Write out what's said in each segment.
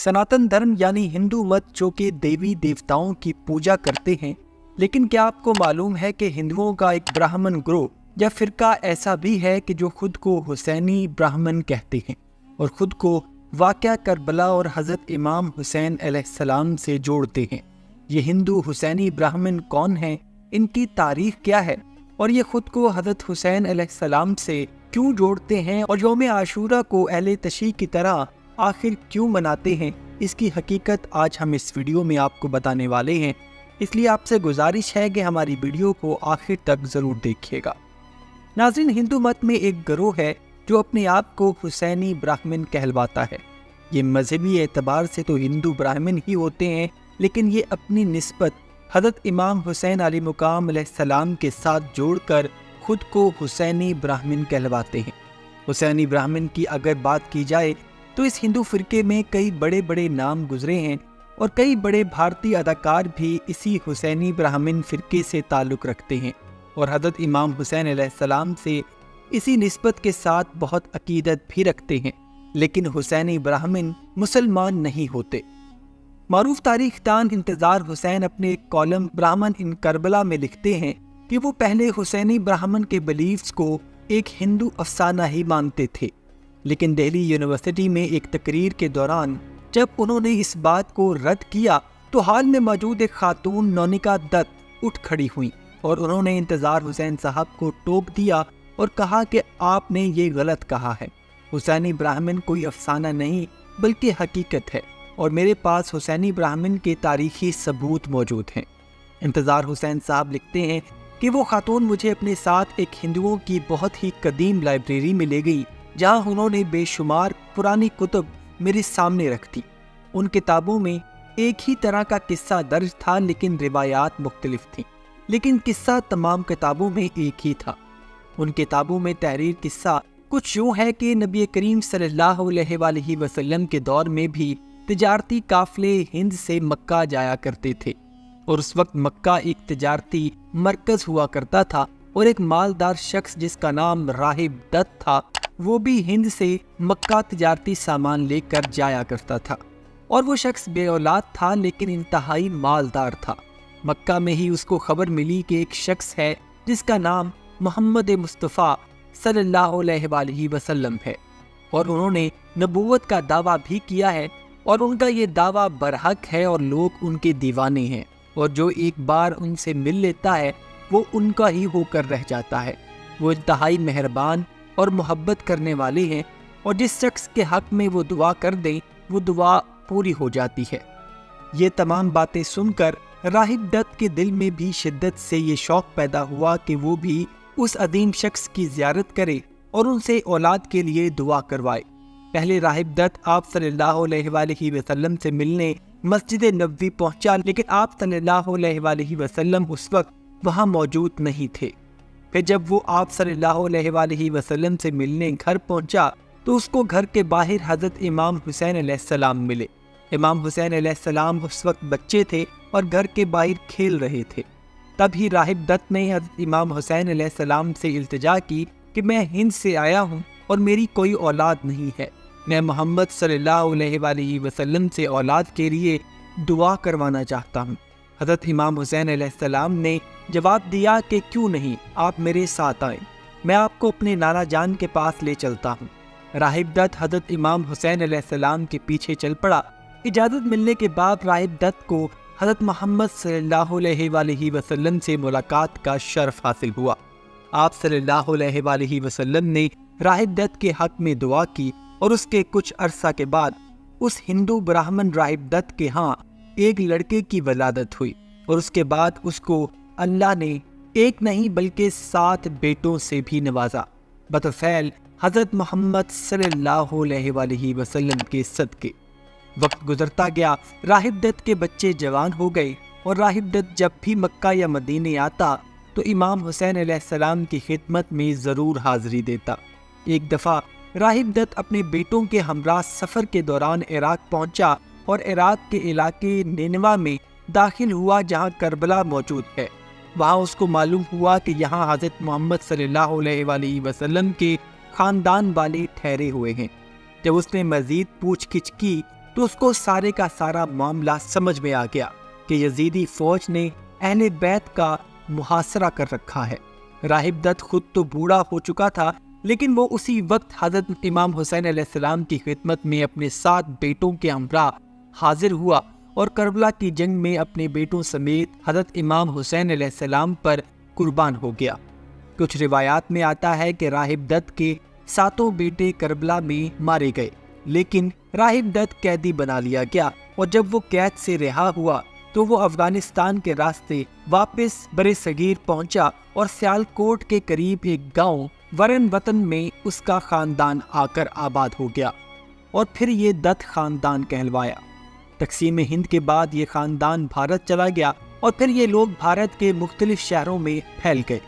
सनातन धर्म यानी हिंदू मत जो कि देवी देवताओं की पूजा करते हैं, लेकिन क्या आपको मालूम है कि हिंदुओं का एक ब्राह्मण ग्रोह या फिरका ऐसा भी है कि जो खुद को हुसैनी ब्राह्मण कहते हैं और खुद को वाक़या करबला और हज़रत इमाम हुसैन अलैहिस्सलाम से जोड़ते हैं। ये हिंदू हुसैनी ब्राह्मण कौन हैं, इनकी तारीख क्या है और ये खुद को हज़रत हुसैन अलैहिस्सलाम से क्यों जोड़ते हैं और यौम आशूरा को अहले तशी की तरह आखिर क्यों मनाते हैं, इसकी हकीकत आज हम इस वीडियो में आपको बताने वाले हैं। इसलिए आपसे गुजारिश है कि हमारी वीडियो को आखिर तक ज़रूर देखिएगा। नाज़रीन, हिंदू मत में एक गिरोह है जो अपने आप को हुसैनी ब्राह्मण कहलवाता है। ये मजहबी एतबार से तो हिंदू ब्राह्मण ही होते हैं, लेकिन ये अपनी निस्बत हज़रत इमाम हुसैन अलैहिस्सलाम अलैहिस्सलाम के साथ जोड़कर खुद को हुसैनी ब्राह्मण कहलवाते हैं। हुसैनी ब्राह्मण की अगर बात की जाए तो इस हिंदू फिरके में कई बड़े बड़े नाम गुजरे हैं और कई बड़े भारतीय अदाकार भी इसी हुसैनी ब्राह्मण फिरके से ताल्लुक़ रखते हैं और हज़रत इमाम हुसैन अलैहिस्सलाम से इसी निस्बत के साथ बहुत अकीदत भी रखते हैं, लेकिन हुसैनी ब्राह्मण मुसलमान नहीं होते। मारूफ तारीख दान इंतज़ार हुसैन अपने एक कॉलम ब्राह्मण इन करबला में लिखते हैं कि वो पहले हुसैनी ब्राह्मण के बिलीफ्स को एक हिंदू अफसाना ही मानते थे, लेकिन दिल्ली यूनिवर्सिटी में एक तकरीर के दौरान जब उन्होंने इस बात को रद्द किया तो हाल में मौजूद एक खातून नौनिका दत्त उठ खड़ी हुई और उन्होंने इंतज़ार हुसैन साहब को टोक दिया और कहा कि आपने ये गलत कहा है। हुसैनी ब्राह्मण कोई अफसाना नहीं बल्कि हकीकत है और मेरे पास हुसैनी ब्राह्मण के तारीखी सबूत मौजूद हैं। इंतज़ार हुसैन साहब लिखते हैं कि वो खातून मुझे अपने साथ एक हिंदुओं की बहुत ही कदीम लाइब्रेरी में ले गई, जहाँ उन्होंने बेशुमार पुरानी कुतुब मेरे सामने रख दी। उन किताबों में एक ही तरह का किस्सा दर्ज था, लेकिन रिवायात मुख्तलिफ थीं, लेकिन किस्सा तमाम किताबों में एक ही था। उन किताबों में तहरीर किस्सा कुछ यूँ है कि नबी करीम सल्लल्लाहु अलैहि वसल्लम के दौर में भी तिजारती काफ़िले हिंद से मक्का जाया करते थे और उस वक्त मक्का एक तिजारती मरकज़ हुआ करता था और एक मालदार शख्स जिसका नाम राहिब दत्त था, वो भी हिंद से मक्का तिजारती सामान लेकर जाया करता था और वो शख्स बे औलाद था लेकिन इंतहाई मालदार था। मक्का में ही उसको खबर मिली कि एक शख्स है जिसका नाम मोहम्मद मुस्तफ़ा सल्लल्लाहु अलैहि वसल्लम है और उन्होंने नबूवत का दावा भी किया है और उनका ये दावा बरहक है और लोग उनके दीवाने हैं और जो एक बार उनसे मिल लेता है वो उनका ही होकर रह जाता है। वो इंतहाई मेहरबान और मोहब्बत करने वाले हैं और जिस शख्स के हक में वो दुआ कर दें वो दुआ पूरी हो जाती है। ये तमाम बातें सुनकर राहिब दत्त के दिल में भी शिद्दत से ये शौक़ पैदा हुआ कि वो भी उस अदीम शख्स की ज़ियारत करे और उनसे औलाद के लिए दुआ करवाए। पहले राहिब दत्त आप सल्लल्लाहु अलैहि वसल्लम से मिलने मस्जिद नबवी पहुंचा, लेकिन आप सल्लल्लाहु अलैहि वसल्लम उस वक्त वहां मौजूद नहीं थे। फिर जब वो आप सल्लल्लाहु अलैहि वसल्लम से मिलने घर पहुंचा तो उसको घर के बाहर हज़रत इमाम हुसैन अलैहिस्सलाम मिले। इमाम हुसैन अलैहिस्सलाम उस वक्त बच्चे थे और घर के बाहर खेल रहे थे। तभी राहिब दत्त ने हज़रत इमाम हुसैन अलैहिस्सलाम से इल्तिजा की कि मैं हिंद से आया हूँ और मेरी कोई औलाद नहीं है, मैं मोहम्मद सल्लल्लाहु अलैहि वसल्लम से औलाद के लिए दुआ करवाना चाहता हूँ। हज़रत इमाम हुसैन अलैहिस्सलाम ने जवाब दिया कि क्यों नहीं, आप मेरे साथ आएँ, मैं आपको अपने नाना जान के पास ले चलता हूँ। राहिब दत्त हज़रत इमाम हुसैन अलैहिस्सलाम के पीछे चल पड़ा। इजाज़त मिलने के बाद राहिब दत्त को हज़रत मोहम्मद सल्लल्लाहु अलैहि वसल्लम से मुलाकात का शर्फ हासिल हुआ। आप सल्लल्लाहु अलैहि वसल्लम ने राहिब दत्त के हक़ में दुआ की और उसके कुछ अरसा के बाद उस हिंदू ब्राह्मण राहिब दत्त के यहाँ एक लड़के की वलादत हुई और उसके बाद उसको अल्लाह ने एक नहीं बल्कि 7 बेटों से भी नवाजा, बतौफैल हज़रत मोहम्मद सल्लल्लाहु अलैहि वसल्लम के सदके। वक्त गुजरता गया, राहिब दत्त के बच्चे जवान हो गए और राहिब दत्त जब भी मक्का या मदीने आता तो इमाम हुसैन अलैहिस्सलाम की खिदमत में ज़रूर हाज़िरी देता। एक दफ़ा राहिब दत्त अपने बेटों के हमरा सफ़र के दौरान इराक़ पहुंचा और इराक़ के इलाके निनवा में दाखिल हुआ जहां करबला मौजूद है। वहां उसको मालूम हुआ कि यहाँ हज़रत मोहम्मद सल्लल्लाहु अलैहि वसल्लम के ख़ानदान वाले ठहरे हुए हैं। जब उसने मज़ीद पूछ-गिछ की تو اس کو سارے کا سارا معاملہ سمجھ میں آ گیا کہ یزیدی فوج نے اہل بیت کا محاصرہ کر رکھا ہے۔ راہب دت خود تو بوڑھا ہو چکا تھا، لیکن وہ اسی وقت حضرت امام حسین علیہ السلام کی خدمت میں اپنے 7 بیٹوں کے ہمراہ حاضر ہوا اور کربلا کی جنگ میں اپنے بیٹوں سمیت حضرت امام حسین علیہ السلام پر قربان ہو گیا۔ کچھ روایات میں آتا ہے کہ راہب دت کے 7 بیٹے کربلا میں مارے گئے، لیکن راہب دت قیدی بنا لیا گیا، اور جب وہ قید سے رہا ہوا تو وہ افغانستان کے راستے واپس برِ صغیر پہنچا اور سیالکوٹ کے قریب ایک گاؤں ورن وطن میں اس کا خاندان آ کر آباد ہو گیا، اور پھر یہ دت خاندان کہلوایا۔ تقسیم ہند کے بعد یہ خاندان بھارت چلا گیا، اور پھر یہ لوگ بھارت کے مختلف شہروں میں پھیل گئے۔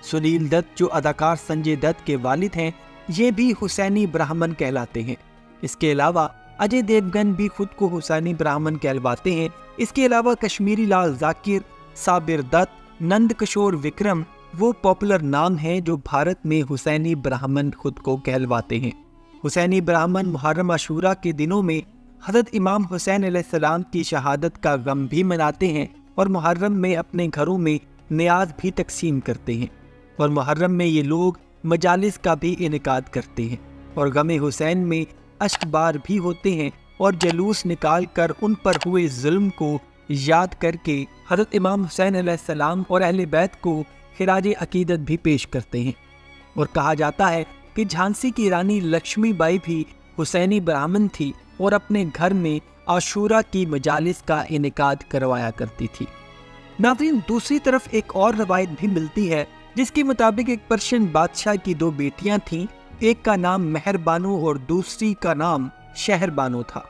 سنیل دت جو اداکار سنجے دت کے والد ہیں، یہ بھی حسینی برہمن کہلاتے ہیں۔ اس کے علاوہ اجے دیوگن بھی خود کو حسینی برہمن کہلواتے ہیں۔ اس کے علاوہ کشمیری لال ذاکر، صابر دت، نند کشور وکرم وہ پاپولر نام ہیں جو بھارت میں حسینی برہمن خود کو کہلواتے ہیں۔ حسینی برہمن محرم عاشوراء کے دنوں میں حضرت امام حسین علیہ السلام کی شہادت کا غم بھی مناتے ہیں، اور محرم میں اپنے گھروں میں نیاز بھی تقسیم کرتے ہیں، اور محرم میں یہ لوگ مجالس کا بھی انعقاد کرتے ہیں، اور غم حسین میں اشک بار بھی ہوتے ہیں، اور جلوس نکال کر ان پر ہوئے ظلم کو یاد کر کے حضرت امام حسین علیہ السلام اور اہل بیت کو خراج عقیدت بھی پیش کرتے ہیں۔ اور کہا جاتا ہے کہ جھانسی کی رانی لکشمی بائی بھی حسینی برہمن تھی اور اپنے گھر میں عاشوراء کی مجالس کا انعقاد کروایا کرتی تھی۔ ناظرین، دوسری طرف ایک اور روایت بھی ملتی ہے جس کے مطابق ایک پرشین بادشاہ کی 2 بیٹیاں تھیں، ایک کا نام مہر بانو اور دوسری کا نام شہر بانو تھا۔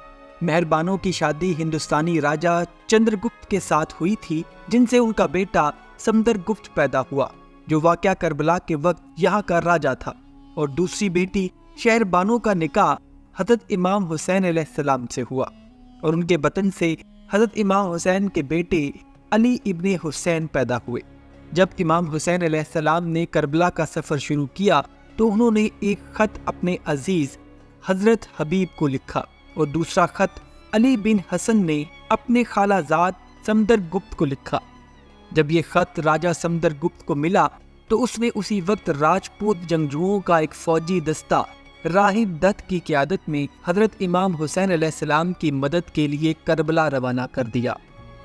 مہر بانو کی شادی ہندوستانی راجہ چندر گپت کے ساتھ ہوئی تھی، جن سے ان کا بیٹا سمندر گپت پیدا ہوا، جو واقعہ کربلا کے وقت یہاں کا راجہ تھا، اور دوسری بیٹی شہر بانو کا نکاح حضرت امام حسین علیہ السلام سے ہوا، اور ان کے بطن سے حضرت امام حسین کے بیٹے علی ابن حسین پیدا ہوئے۔ جب امام حسین علیہ السلام نے کربلا کا سفر شروع کیا تو انہوں نے ایک خط اپنے عزیز حضرت حبیب کو لکھا، اور دوسرا خط علی بن حسن نے اپنے خالہ زاد سمندر گپت کو لکھا۔ جب یہ خط راجہ سمندر گپت کو ملا تو اس نے اسی وقت راجپوت جنگجوؤں کا ایک فوجی دستہ راہب دت کی قیادت میں حضرت امام حسین علیہ السلام کی مدد کے لیے کربلا روانہ کر دیا۔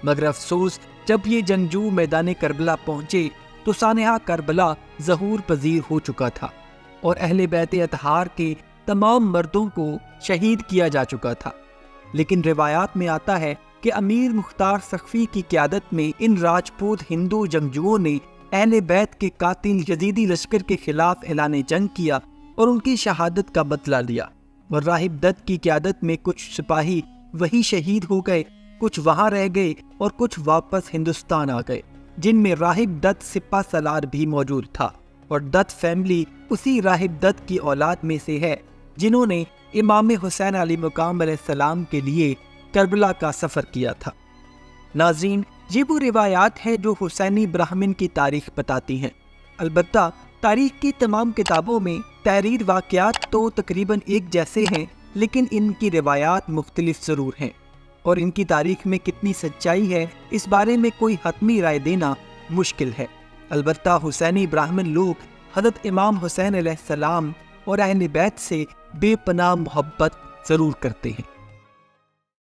مگر افسوس، جب یہ جنگجو میدان کربلا پہنچے تو سانحہ کربلا ظہور پذیر ہو چکا تھا، اور اہل بیت اطہار کے تمام مردوں کو شہید کیا جا چکا تھا۔ لیکن روایات میں آتا ہے کہ امیر مختار سقفی کی قیادت میں ان راجپوت ہندو جنگجوؤں نے اہل بیت کے قاتل یزیدی لشکر کے خلاف اعلان جنگ کیا اور ان کی شہادت کا بدلہ لیا، اور راہب دت کی قیادت میں کچھ سپاہی وہی شہید ہو گئے، کچھ وہاں رہ گئے اور کچھ واپس ہندوستان آ گئے، جن میں راہب دت سپہ سالار بھی موجود تھا، اور دت فیملی اسی راہب دت کی اولاد میں سے ہے جنہوں نے امام حسین علیہ مقام علیہ السلام کے لیے کربلا کا سفر کیا تھا۔ ناظرین، یہ وہ روایات ہیں جو حسینی برہمن کی تاریخ بتاتی ہیں۔ البتہ تاریخ کی تمام کتابوں میں تحریر واقعات تو تقریباً ایک جیسے ہیں، لیکن ان کی روایات مختلف ضرور ہیں، اور ان کی تاریخ میں کتنی سچائی ہے اس بارے میں کوئی حتمی رائے دینا مشکل ہے۔ البتہ حسینی برہمن لوگ حضرت امام حسین علیہ السلام اور اہل بیت سے بے پناہ محبت ضرور کرتے ہیں۔